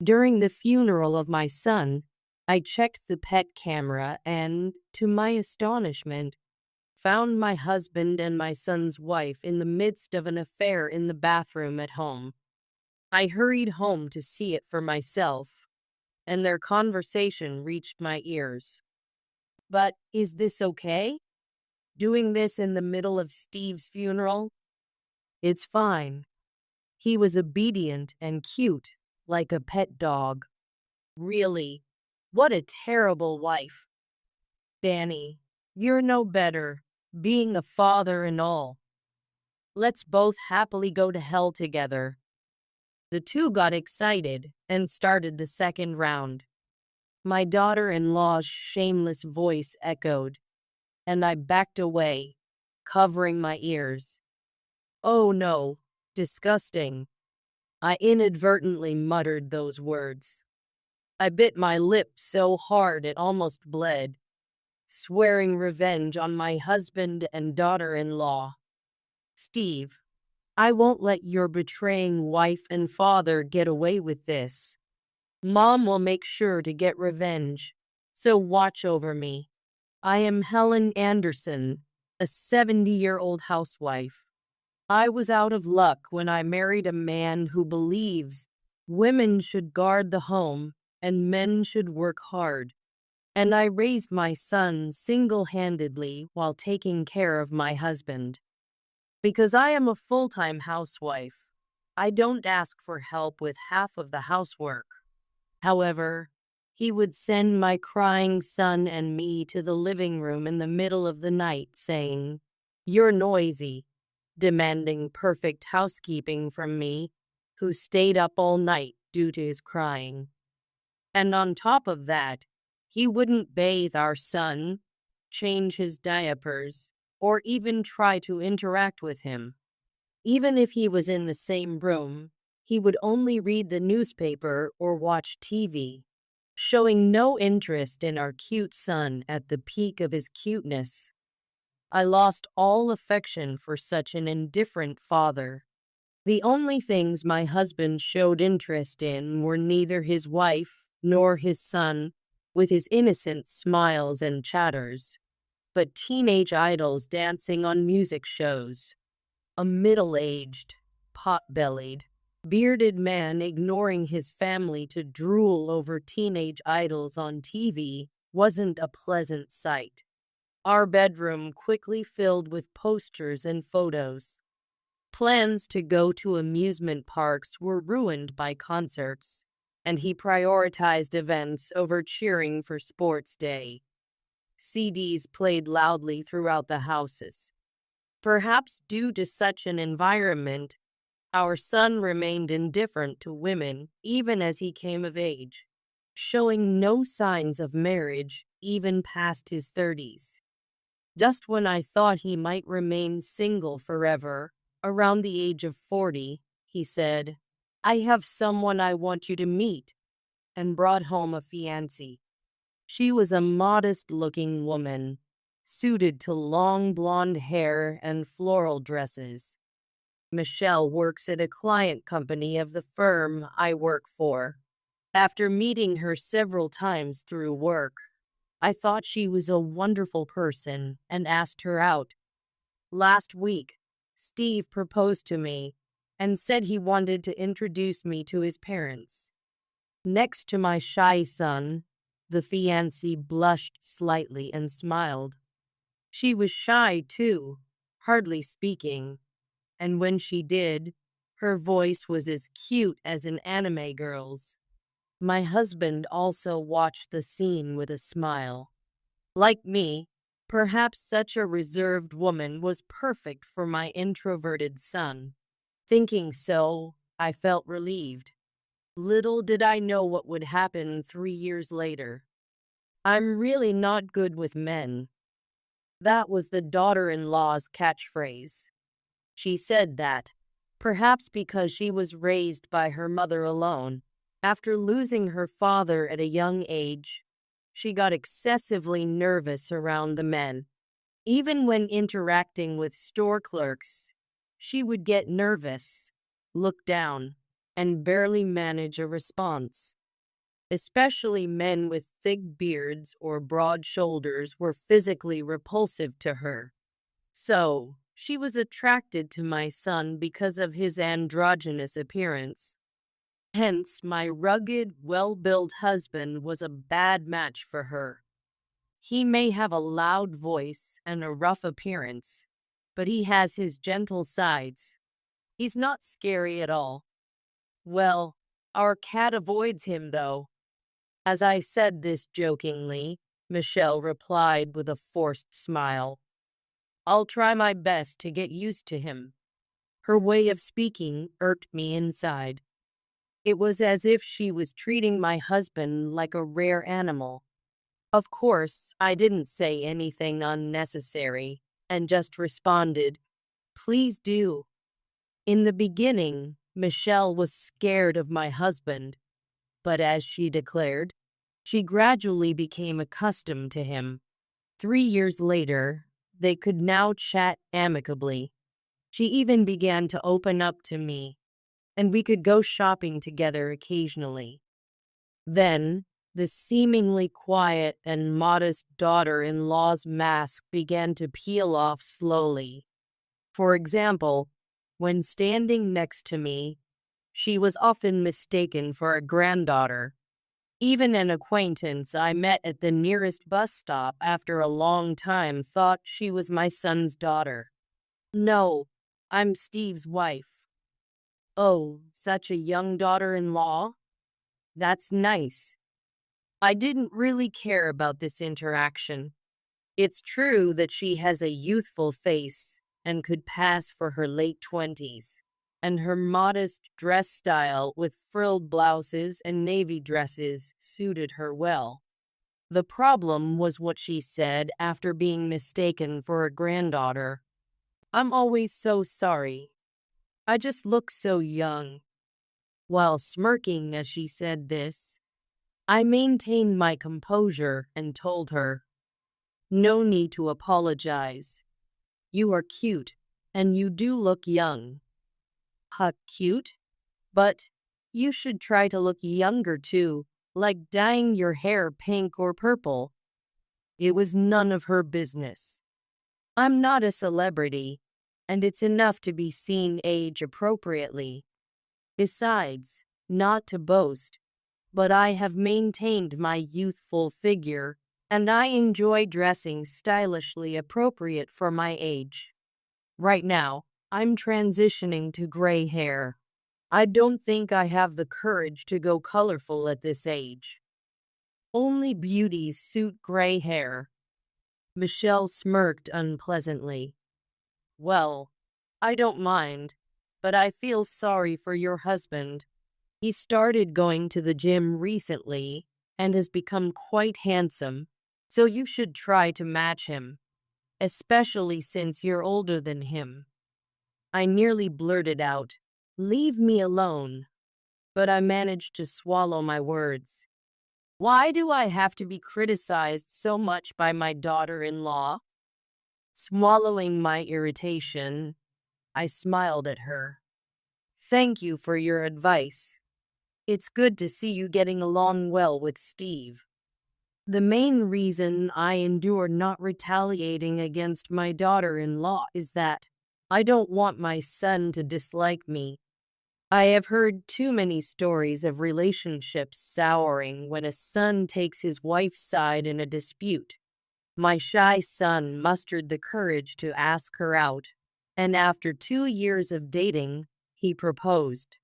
During the funeral of my son, I checked the pet camera and, to my astonishment, found my husband and my son's wife in the midst of an affair in the bathroom at home. I hurried home to see it for myself, and their conversation reached my ears. But is this okay? Doing this in the middle of Steve's funeral? It's fine. He was obedient and cute, like a pet dog. Really? What a terrible wife. Danny, you're no better, being a father and all. Let's both happily go to hell together. The two got excited and started the second round. My daughter-in-law's shameless voice echoed, and I backed away, covering my ears. Oh no, disgusting. I inadvertently muttered those words. I bit my lip so hard it almost bled, swearing revenge on my husband and daughter-in-law. Steve, I won't let your betraying wife and father get away with this. Mom will make sure to get revenge, so watch over me. I am Helen Anderson, a 70-year-old housewife. I was out of luck when I married a man who believes women should guard the home and men should work hard. And I raised my son single-handedly while taking care of my husband. Because I am a full-time housewife, I don't ask for help with half of the housework. However, he would send my crying son and me to the living room in the middle of the night saying, "You're noisy," demanding perfect housekeeping from me, who stayed up all night due to his crying. And on top of that, he wouldn't bathe our son, change his diapers, or even try to interact with him. Even if he was in the same room, he would only read the newspaper or watch TV, showing no interest in our cute son at the peak of his cuteness. I lost all affection for such an indifferent father. The only things my husband showed interest in were neither his wife nor his son, with his innocent smiles and chatters, but teenage idols dancing on music shows. A middle-aged, pot-bellied, bearded man ignoring his family to drool over teenage idols on TV wasn't a pleasant sight. Our bedroom quickly filled with posters and photos. Plans to go to amusement parks were ruined by concerts, and he prioritized events over cheering for sports day. CDs played loudly throughout the houses. Perhaps due to such an environment, our son remained indifferent to women even as he came of age, showing no signs of marriage even past his 30s. Just when I thought he might remain single forever, around the age of 40, he said, "I have someone I want you to meet," and brought home a fiancée. She was a modest-looking woman, suited to long blonde hair and floral dresses. Michelle works at a client company of the firm I work for. After meeting her several times through work, I thought she was a wonderful person and asked her out. Last week, Steve proposed to me and said he wanted to introduce me to his parents. Next to my shy son, the fiancée blushed slightly and smiled. She was shy too, hardly speaking, and when she did, her voice was as cute as an anime girl's. My husband also watched the scene with a smile. Like me, perhaps such a reserved woman was perfect for my introverted son. Thinking so, I felt relieved. Little did I know what would happen 3 years later. "I'm really not good with men." That was the daughter-in-law's catchphrase. She said that, perhaps because she was raised by her mother alone. After losing her father at a young age, she got excessively nervous around the men. Even when interacting with store clerks, she would get nervous, look down, and barely manage a response. Especially men with thick beards or broad shoulders were physically repulsive to her. So, she was attracted to my son because of his androgynous appearance. Hence, my rugged, well-built husband was a bad match for her. He may have a loud voice and a rough appearance, but he has his gentle sides. He's not scary at all. Well, our cat avoids him, though. As I said this jokingly, Michelle replied with a forced smile. I'll try my best to get used to him. Her way of speaking irked me inside. It was as if she was treating my husband like a rare animal. Of course, I didn't say anything unnecessary and just responded, Please do. In the beginning, Michelle was scared of my husband, but as she declared, she gradually became accustomed to him. 3 years later, they could now chat amicably. She even began to open up to me, and we could go shopping together occasionally. Then, the seemingly quiet and modest daughter-in-law's mask began to peel off slowly. For example, when standing next to me, she was often mistaken for a granddaughter. Even an acquaintance I met at the nearest bus stop after a long time thought she was my son's daughter. No, I'm Steve's wife. Oh, such a young daughter-in-law? That's nice. I didn't really care about this interaction. It's true that she has a youthful face and could pass for her late 20s, and her modest dress style with frilled blouses and navy dresses suited her well. The problem was what she said after being mistaken for a granddaughter. I'm always so sorry. I just look so young. While smirking as she said this, I maintained my composure and told her, No need to apologize. You are cute, and you do look young. Cute? But you should try to look younger too, like dyeing your hair pink or purple. It was none of her business. I'm not a celebrity, and it's enough to be seen age appropriately. Besides, not to boast, but I have maintained my youthful figure, and I enjoy dressing stylishly appropriate for my age. Right now, I'm transitioning to gray hair. I don't think I have the courage to go colorful at this age. Only beauties suit gray hair. Michelle smirked unpleasantly. Well, I don't mind, but I feel sorry for your husband. He started going to the gym recently and has become quite handsome, so you should try to match him, especially since you're older than him. I nearly blurted out, Leave me alone, but I managed to swallow my words. Why do I have to be criticized so much by my daughter-in-law? Swallowing my irritation, I smiled at her. Thank you for your advice. It's good to see you getting along well with Steve. The main reason I endure not retaliating against my daughter-in-law is that I don't want my son to dislike me. I have heard too many stories of relationships souring when a son takes his wife's side in a dispute. My shy son mustered the courage to ask her out, and after 2 years of dating, he proposed.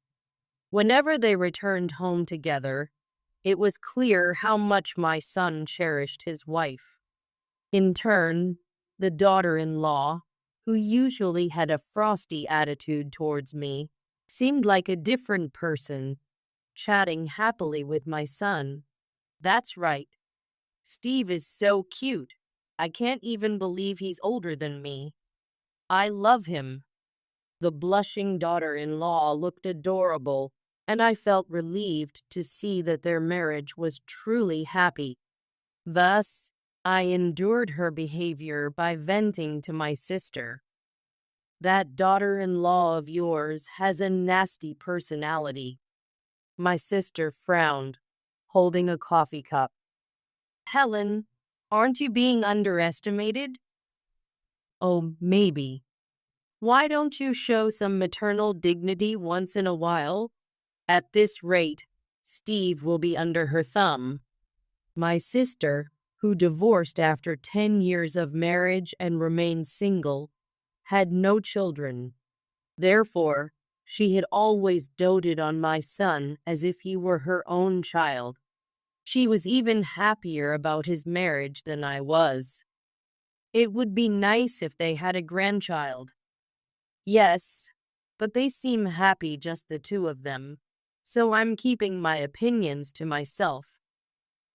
Whenever they returned home together, it was clear how much my son cherished his wife. In turn, the daughter-in-law, who usually had a frosty attitude towards me, seemed like a different person, chatting happily with my son. That's right. Steve is so cute. I can't even believe he's older than me. I love him. The blushing daughter-in-law looked adorable, and I felt relieved to see that their marriage was truly happy. Thus, I endured her behavior by venting to my sister. That daughter-in-law of yours has a nasty personality. My sister frowned, holding a coffee cup. Helen, aren't you being underestimated? Oh, maybe. Why don't you show some maternal dignity once in a while? At this rate, Steve will be under her thumb. My sister, who divorced after 10 years of marriage and remained single, had no children. Therefore, she had always doted on my son as if he were her own child. She was even happier about his marriage than I was. It would be nice if they had a grandchild. Yes, but they seem happy just the two of them, so I'm keeping my opinions to myself.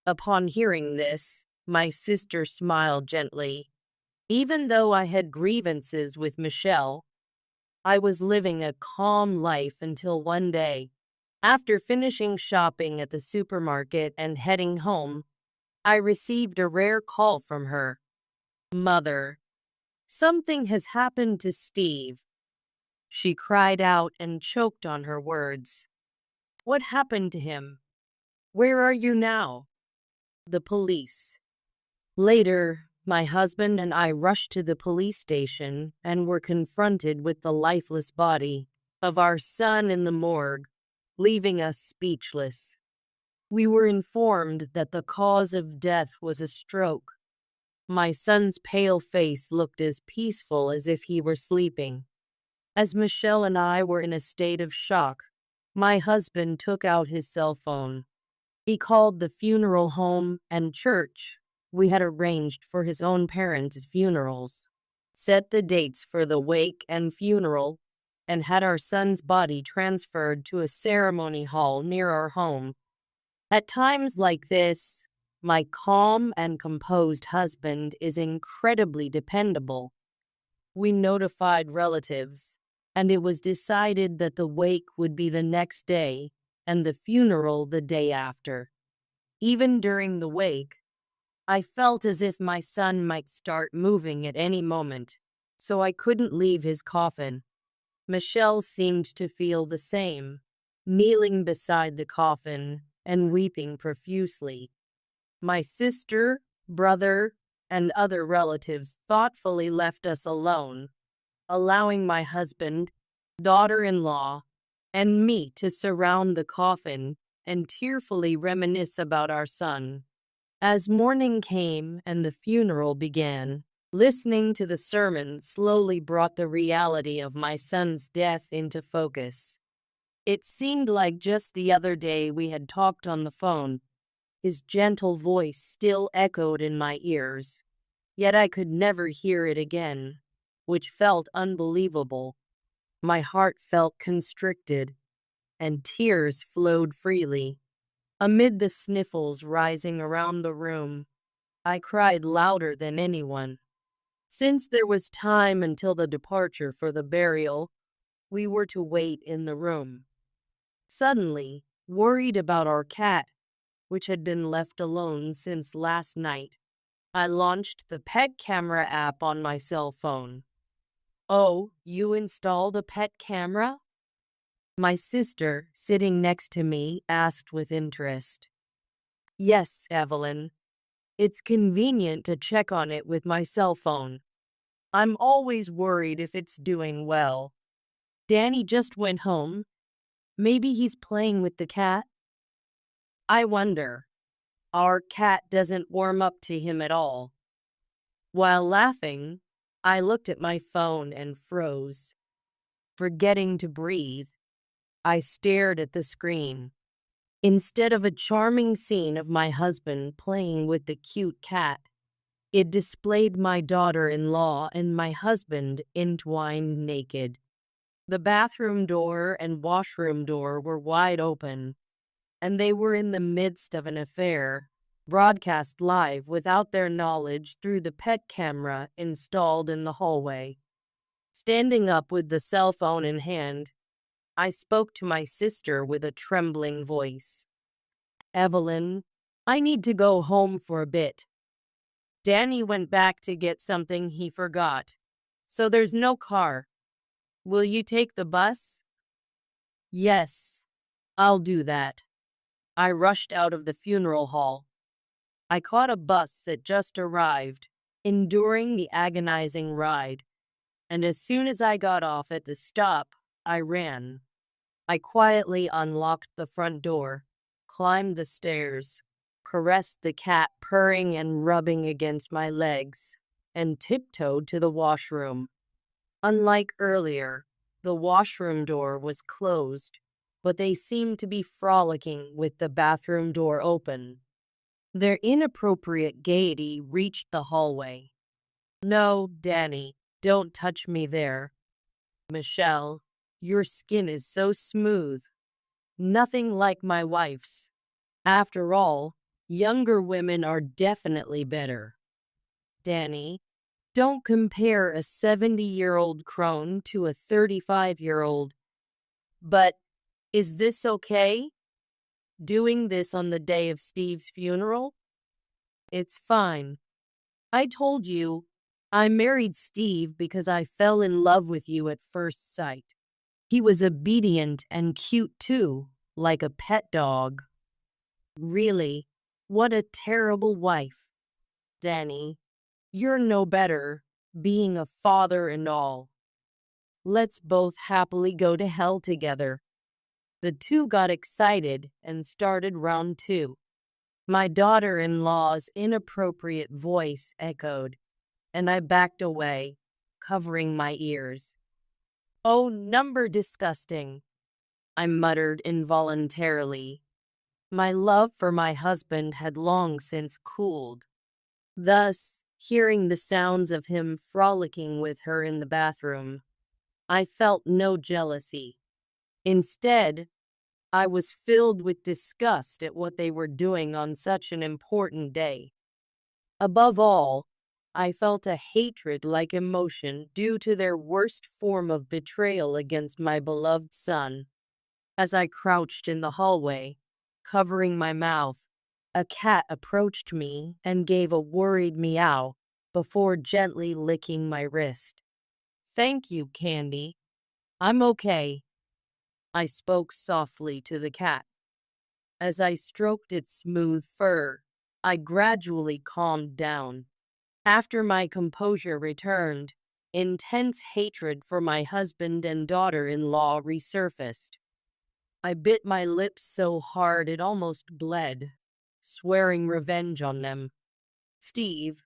Upon hearing this, my sister smiled gently. Even though I had grievances with Michelle, I was living a calm life until one day, after finishing shopping at the supermarket and heading home, I received a rare call from her. Mother, something has happened to Steve. She cried out and choked on her words. What happened to him? Where are you now? The police. Later, my husband and I rushed to the police station and were confronted with the lifeless body of our son in the morgue, leaving us speechless. We were informed that the cause of death was a stroke. My son's pale face looked as peaceful as if he were sleeping. As Michelle and I were in a state of shock, my husband took out his cell phone. He called the funeral home and church we had arranged for his own parents' funerals, set the dates for the wake and funeral, and had our son's body transferred to a ceremony hall near our home. At times like this, my calm and composed husband is incredibly dependable. We notified relatives, and it was decided that the wake would be the next day and the funeral the day after. Even during the wake, I felt as if my son might start moving at any moment, so I couldn't leave his coffin. Michelle seemed to feel the same, kneeling beside the coffin and weeping profusely. My sister, brother, and other relatives thoughtfully left us alone, allowing my husband, daughter-in-law, and me to surround the coffin and tearfully reminisce about our son. As morning came and the funeral began, listening to the sermon slowly brought the reality of my son's death into focus. It seemed like just the other day we had talked on the phone. His gentle voice still echoed in my ears, yet I could never hear it again, which felt unbelievable. My heart felt constricted, and tears flowed freely. Amid the sniffles rising around the room, I cried louder than anyone. Since there was time until the departure for the burial, we were to wait in the room. Suddenly, worried about our cat, which had been left alone since last night, I launched the pet camera app on my cell phone. Oh, you installed a pet camera? My sister, sitting next to me, asked with interest. Yes, Evelyn. It's convenient to check on it with my cell phone. I'm always worried if it's doing well. Danny just went home. Maybe he's playing with the cat. I wonder. Our cat doesn't warm up to him at all. While laughing, I looked at my phone and froze. Forgetting to breathe, I stared at the screen. Instead of a charming scene of my husband playing with the cute cat, it displayed my daughter-in-law and my husband entwined naked. The bathroom door and washroom door were wide open, and they were in the midst of an affair, broadcast live without their knowledge through the pet camera installed in the hallway. Standing up with the cell phone in hand, I spoke to my sister with a trembling voice. Evelyn, I need to go home for a bit. Danny went back to get something he forgot, so there's no car. Will you take the bus? Yes, I'll do that. I rushed out of the funeral hall. I caught a bus that just arrived, enduring the agonizing ride, and as soon as I got off at the stop, I ran. I quietly unlocked the front door, climbed the stairs, caressed the cat purring and rubbing against my legs, and tiptoed to the washroom. Unlike earlier, the washroom door was closed, but they seemed to be frolicking with the bathroom door open. Their inappropriate gaiety reached the hallway. "No, Danny, don't touch me there. Michelle, your skin is so smooth. Nothing like my wife's. After all, younger women are definitely better. Danny, don't compare a 70-year-old crone to a 35-year-old. But is this okay? Doing this on the day of Steve's funeral? It's fine. I told you, I married Steve because I fell in love with you at first sight. He was obedient and cute too, like a pet dog. Really, what a terrible wife. Danny, you're no better, being a father and all. Let's both happily go to hell together." The two got excited and started round two. My daughter-in-law's inappropriate voice echoed, and I backed away, covering my ears. "Oh, number disgusting," I muttered involuntarily. My love for my husband had long since cooled. Thus, hearing the sounds of him frolicking with her in the bathroom, I felt no jealousy. Instead, I was filled with disgust at what they were doing on such an important day. Above all, I felt a hatred-like emotion due to their worst form of betrayal against my beloved son. As I crouched in the hallway, covering my mouth, a cat approached me and gave a worried meow before gently licking my wrist. "Thank you, Candy. I'm okay," I spoke softly to the cat. As I stroked its smooth fur, I gradually calmed down. After my composure returned, intense hatred for my husband and daughter-in-law resurfaced. I bit my lips so hard it almost bled, swearing revenge on them. "Steve,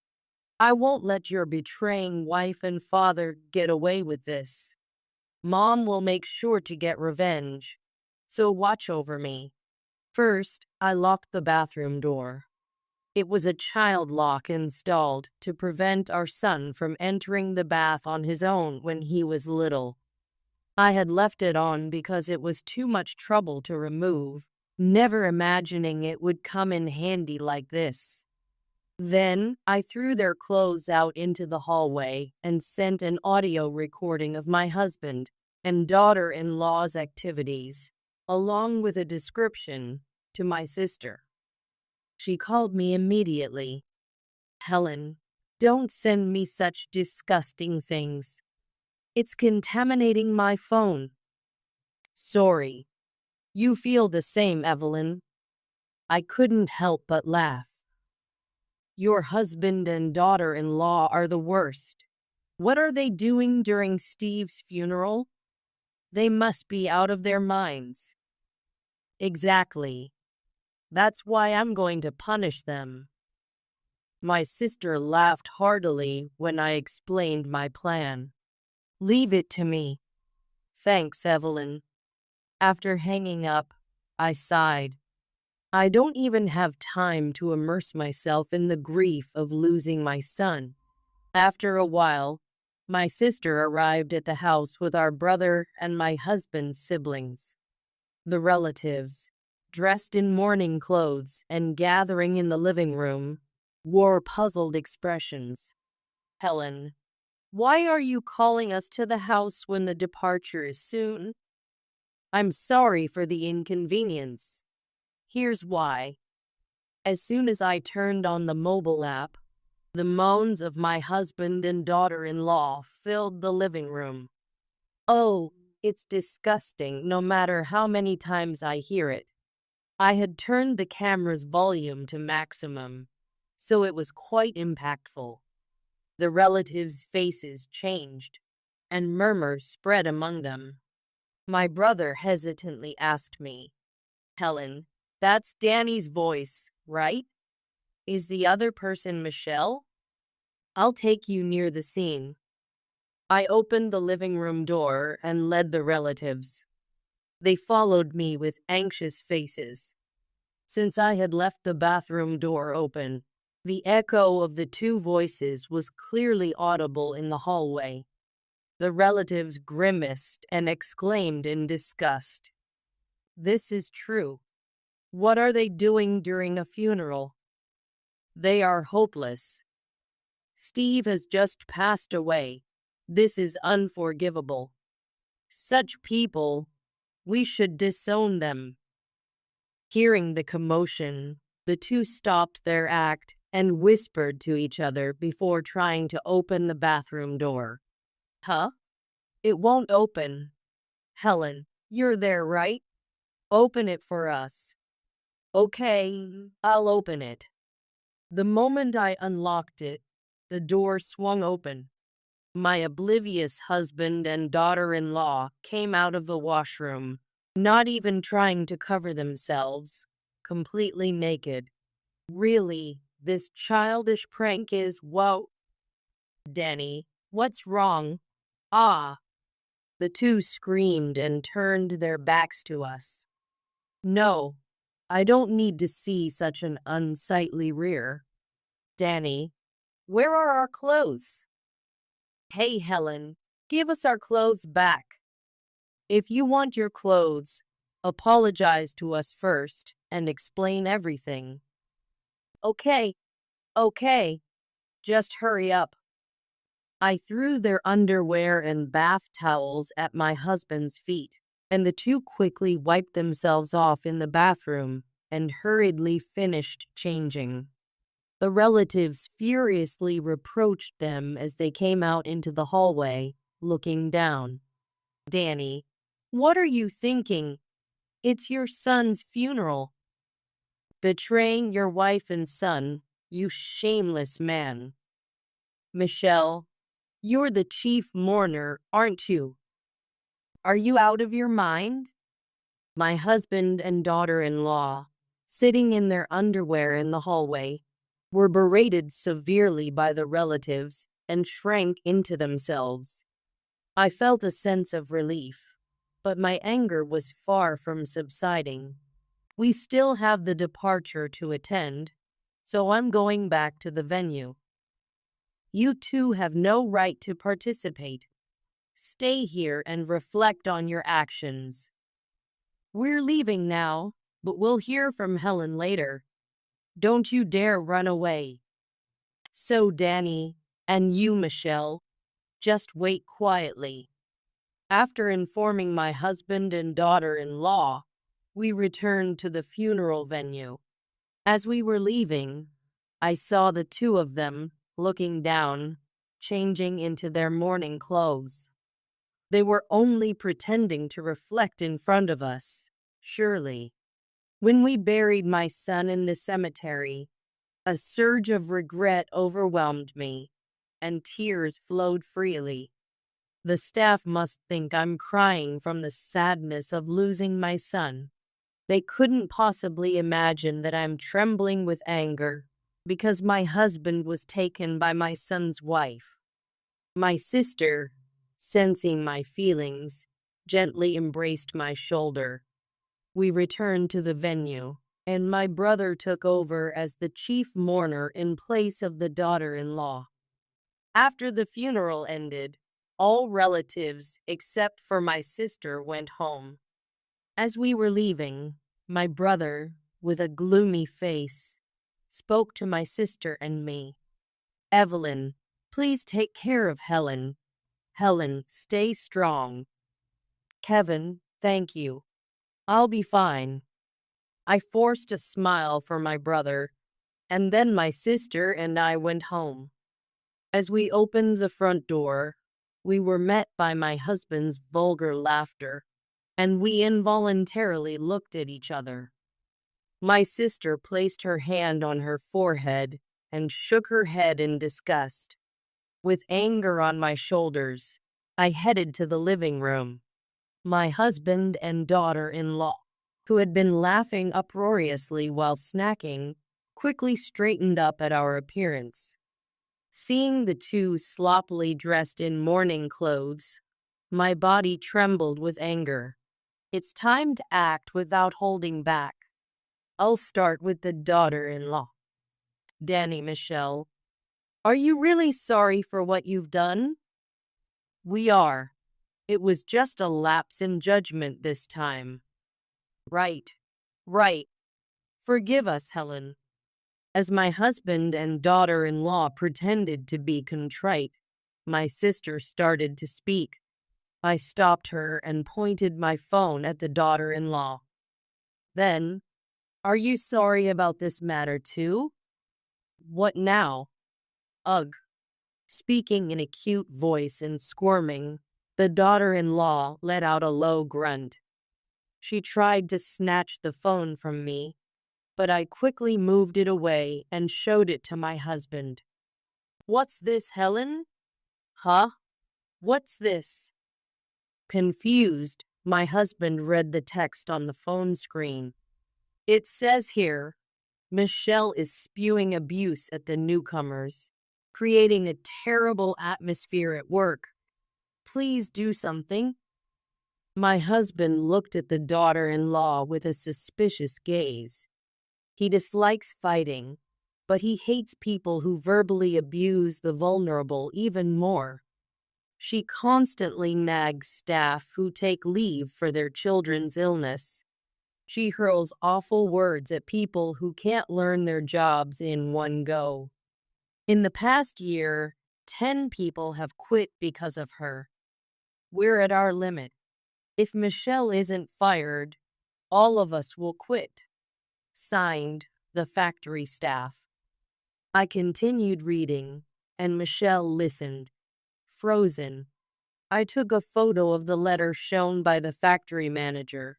I won't let your betraying wife and father get away with this. Mom will make sure to get revenge, so watch over me." First, I locked the bathroom door. It was a child lock installed to prevent our son from entering the bath on his own when he was little. I had left it on because it was too much trouble to remove, never imagining it would come in handy like this. Then, I threw their clothes out into the hallway and sent an audio recording of my husband and daughter-in-law's activities, along with a description, to my sister. She called me immediately. "Helen, don't send me such disgusting things. It's contaminating my phone." "Sorry. You feel the same, Evelyn." I couldn't help but laugh. "Your husband and daughter-in-law are the worst. What are they doing during Steve's funeral? They must be out of their minds." "Exactly. That's why I'm going to punish them." My sister laughed heartily when I explained my plan. "Leave it to me." "Thanks, Evelyn." After hanging up, I sighed. I don't even have time to immerse myself in the grief of losing my son. After a while, my sister arrived at the house with our brother and my husband's siblings. The relatives, dressed in mourning clothes and gathering in the living room, wore puzzled expressions. "Helen, why are you calling us to the house when the departure is soon?" "I'm sorry for the inconvenience. Here's why." As soon as I turned on the mobile app, the moans of my husband and daughter-in-law filled the living room. "Oh, It's disgusting no matter how many times I hear it. I had turned the camera's volume to maximum, so it was quite impactful. The relatives' faces changed, and murmurs spread among them. My brother hesitantly asked me, "Helen, that's Danny's voice, right? Is the other person Michelle? I'll take you near the scene." I opened the living room door and led the relatives. They followed me with anxious faces. Since I had left the bathroom door open, the echo of the two voices was clearly audible in the hallway. The relatives grimaced and exclaimed in disgust. This is true. What are they doing during a funeral? They are hopeless. Steve has just passed away. This is unforgivable. Such people, we should disown them. Hearing the commotion, the two stopped their act and whispered to each other before trying to open the bathroom door. Huh? It won't open. Helen, you're there, right? Open it for us. Okay, I'll open it. The moment I unlocked it, the door swung open. My oblivious husband and daughter-in-law came out of the washroom, not even trying to cover themselves, completely naked. Really, this childish prank is, whoa. Danny, what's wrong? Ah! The two screamed and turned their backs to us. No, I don't need to see such an unsightly rear. Danny, where are our clothes? Hey, Helen, give us our clothes back. If you want your clothes, apologize to us first and explain everything. Okay, just hurry up. I threw their underwear and bath towels at my husband's feet, and the two quickly wiped themselves off in the bathroom and hurriedly finished changing. The relatives furiously reproached them as they came out into the hallway, looking down. Danny, what are you thinking? It's your son's funeral. Betraying your wife and son, you shameless man. Michelle, you're the chief mourner, aren't you? Are you out of your mind? My husband and daughter-in-law, sitting in their underwear in the hallway, were berated severely by the relatives and shrank into themselves. I felt a sense of relief, but my anger was far from subsiding. We still have the departure to attend, so I'm going back to the venue. You two have no right to participate. Stay here and reflect on your actions. We're leaving now, but we'll hear from Helen later. Don't you dare run away. So, Danny, and you, Michelle, just wait quietly. After informing my husband and daughter-in-law, we returned to the funeral venue. As we were leaving, I saw the two of them looking down, changing into their mourning clothes. They were only pretending to reflect in front of us, surely. When we buried my son in the cemetery, a surge of regret overwhelmed me, and tears flowed freely. The staff must think I'm crying from the sadness of losing my son. They couldn't possibly imagine that I'm trembling with anger because my husband was taken by my son's wife. My sister, sensing my feelings, gently embraced my shoulder. We returned to the venue, and my brother took over as the chief mourner in place of the daughter-in-law. After the funeral ended, all relatives except for my sister went home. As we were leaving, my brother, with a gloomy face, spoke to my sister and me. Evelyn, please take care of Helen. Helen, stay strong. Kevin, thank you. I'll be fine. I forced a smile for my brother, and then my sister and I went home. As we opened the front door, We were met by my husband's vulgar laughter, and we involuntarily looked at each other. My sister placed her hand on her forehead and shook her head in disgust. With anger on my shoulders, I headed to the living room. My husband and daughter-in-law, who had been laughing uproariously while snacking, quickly straightened up at our appearance. Seeing the two sloppily dressed in morning clothes, my body trembled with anger. It's time to act without holding back. I'll start with the daughter-in-law. Danny Michelle, are you really sorry for what you've done? We are. It was just a lapse in judgment this time. Right. Forgive us, Helen. As my husband and daughter-in-law pretended to be contrite, my sister started to speak. I stopped her and pointed my phone at the daughter-in-law. Then, are you sorry about this matter too? What now? Ugh. Speaking in a cute voice and squirming, the daughter-in-law let out a low grunt. She tried to snatch the phone from me, but I quickly moved it away and showed it to my husband. What's this, Helen? Huh? What's this? Confused, my husband read the text on the phone screen. It says here, Michelle is spewing abuse at the newcomers, creating a terrible atmosphere at work. Please do something. My husband looked at the daughter-in-law with a suspicious gaze. He dislikes fighting, but he hates people who verbally abuse the vulnerable even more. She constantly nags staff who take leave for their children's illness. She hurls awful words at people who can't learn their jobs in one go. In the past year, 10 people have quit because of her. We're at our limit. If Michelle isn't fired, all of us will quit. Signed, the factory staff. I continued reading, and Michelle listened, frozen. I took a photo of the letter shown by the factory manager.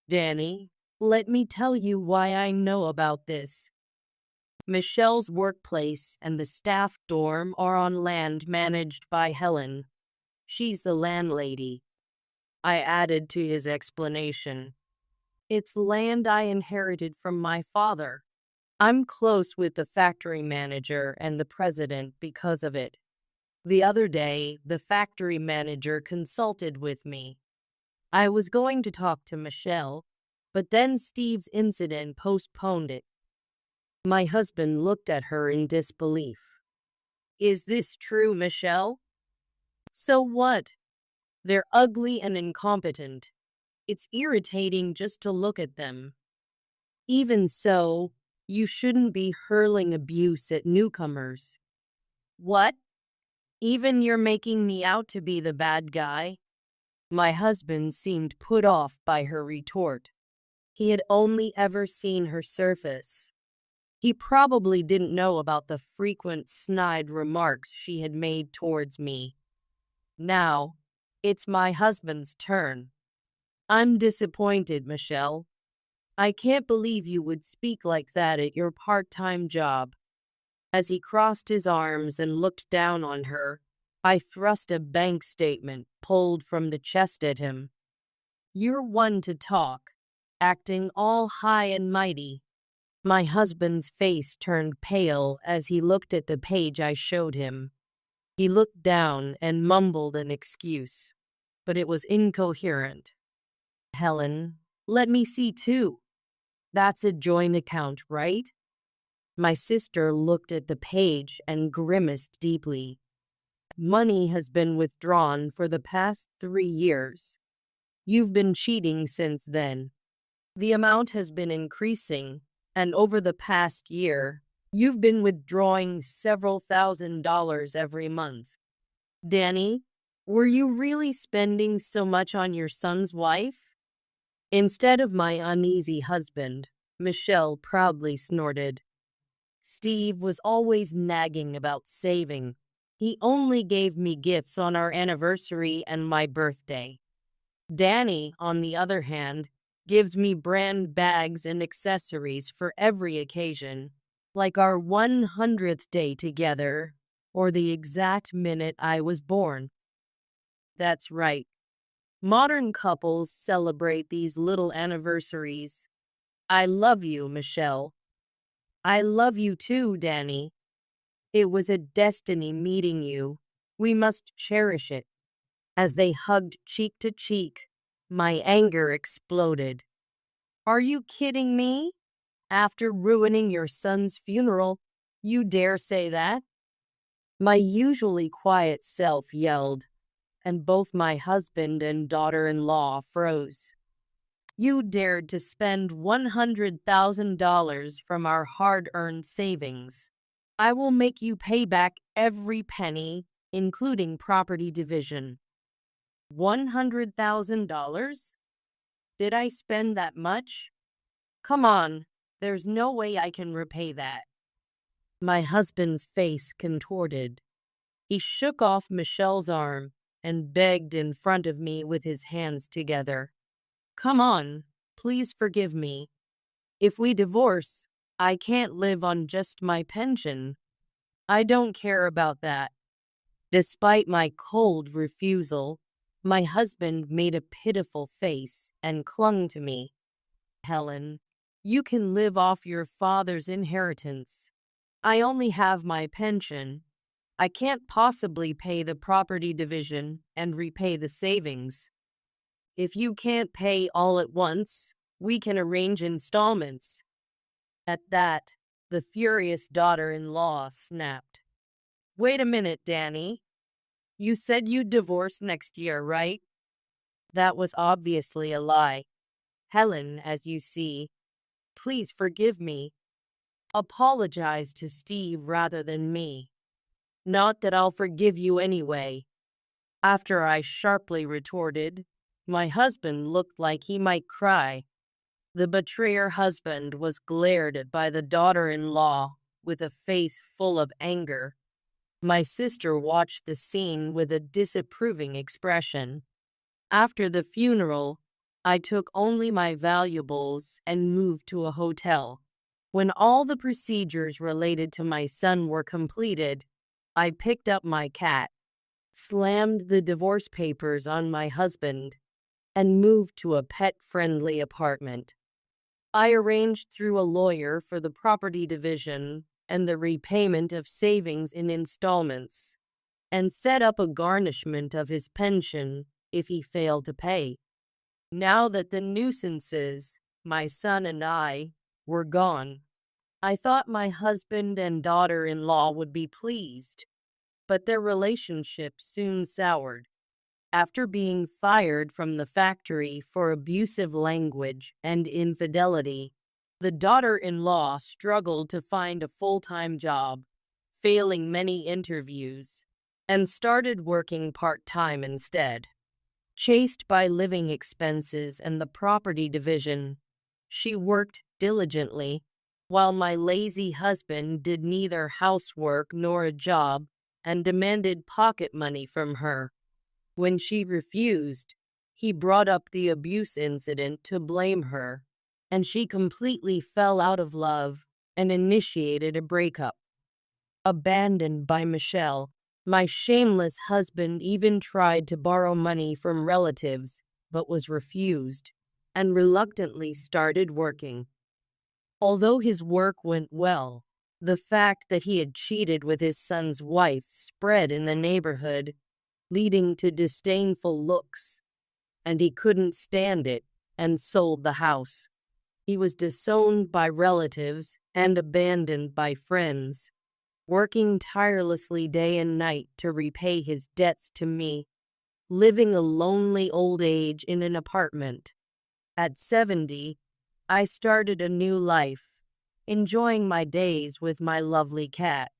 Danny, let me tell you why I know about this. Michelle's workplace and the staff dorm are on land managed by Helen. She's the landlady. I added to his explanation. It's land I inherited from my father. I'm close with the factory manager and the president because of it. The other day, the factory manager consulted with me. I was going to talk to Michelle, but then Steve's incident postponed it. My husband looked at her in disbelief. Is this true, Michelle? So what? They're ugly and incompetent. It's irritating just to look at them. Even so, you shouldn't be hurling abuse at newcomers. What? Even you're making me out to be the bad guy? My husband seemed put off by her retort. He had only ever seen her surface. He probably didn't know about the frequent snide remarks she had made towards me. Now, it's my husband's turn. I'm disappointed, Michelle. I can't believe you would speak like that at your part-time job. As he crossed his arms and looked down on her, I thrust a bank statement pulled from the chest at him. You're one to talk, acting all high and mighty. My husband's face turned pale as he looked at the page I showed him. He looked down and mumbled an excuse, but it was incoherent. Helen, let me see too. That's a joint account, right? My sister looked at the page and grimaced deeply. Money has been withdrawn for the past 3 years. You've been cheating since then. The amount has been increasing, and over the past year, you've been withdrawing several $1,000s every month. Danny, were you really spending so much on your son's wife? Instead of my uneasy husband, Michelle proudly snorted. Steve was always nagging about saving. He only gave me gifts on our anniversary and my birthday. Danny, on the other hand, gives me brand bags and accessories for every occasion, like our 100th day together or the exact minute I was born. That's right. Modern couples celebrate these little anniversaries. I love you, Michelle. I love you too, Danny. It was a destiny meeting you. We must cherish it. As they hugged cheek to cheek, my anger exploded. Are you kidding me? After ruining your son's funeral, you dare say that? My usually quiet self yelled, and both my husband and daughter-in-law froze. You dared to spend $100,000 from our hard-earned savings. I will make you pay back every penny, including property division. $100,000? Did I spend that much? Come on, there's no way I can repay that. My husband's face contorted. He shook off Michelle's arm and begged in front of me with his hands together. Come on, please forgive me. If we divorce, I can't live on just my pension. I don't care about that. Despite my cold refusal, my husband made a pitiful face and clung to me. Helen, you can live off your father's inheritance. I only have my pension. I can't possibly pay the property division and repay the savings. If you can't pay all at once, we can arrange installments. At that, the furious daughter-in-law snapped. Wait a minute, Danny. You said you'd divorce next year, right? That was obviously a lie. Helen, as you see, please forgive me. Apologize to Steve rather than me. Not that I'll forgive you anyway. After I sharply retorted, my husband looked like he might cry. The betrayer husband was glared at by the daughter-in-law with a face full of anger. My sister watched the scene with a disapproving expression. After the funeral, I took only my valuables and moved to a hotel. When all the procedures related to my son were completed, I picked up my cat, slammed the divorce papers on my husband, and moved to a pet-friendly apartment. I arranged through a lawyer for the property division and the repayment of savings in installments, and set up a garnishment of his pension if he failed to pay. Now that the nuisances, my son and I, were gone, I thought my husband and daughter-in-law would be pleased, but their relationship soon soured. After being fired from the factory for abusive language and infidelity, the daughter-in-law struggled to find a full-time job, failing many interviews, and started working part-time instead. Chased by living expenses and the property division, she worked diligently, while my lazy husband did neither housework nor a job and demanded pocket money from her. When she refused, he brought up the abuse incident to blame her, and she completely fell out of love and initiated a breakup. Abandoned by Michelle, my shameless husband even tried to borrow money from relatives, but was refused, and reluctantly started working. Although his work went well, the fact that he had cheated with his son's wife spread in the neighborhood, leading to disdainful looks, and he couldn't stand it and sold the house. He was disowned by relatives and abandoned by friends, working tirelessly day and night to repay his debts to me, living a lonely old age in an apartment. At 70, I started a new life, enjoying my days with my lovely cat.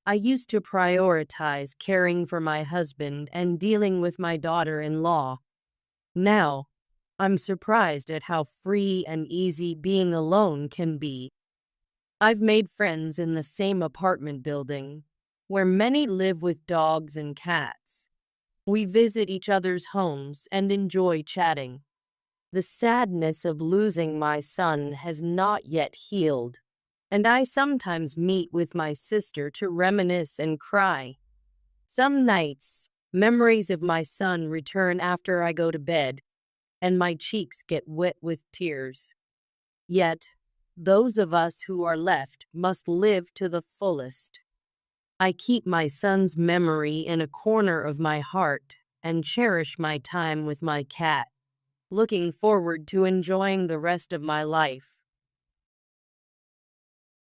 I used to prioritize caring for my husband and dealing with my daughter-in-law. Now, I'm surprised at how free and easy being alone can be. I've made friends in the same apartment building, where many live with dogs and cats. We visit each other's homes and enjoy chatting. The sadness of losing my son has not yet healed, and I sometimes meet with my sister to reminisce and cry. Some nights, memories of my son return after I go to bed, and my cheeks get wet with tears. Yet, those of us who are left must live to the fullest. I keep my son's memory in a corner of my heart and cherish my time with my cat, looking forward to enjoying the rest of my life.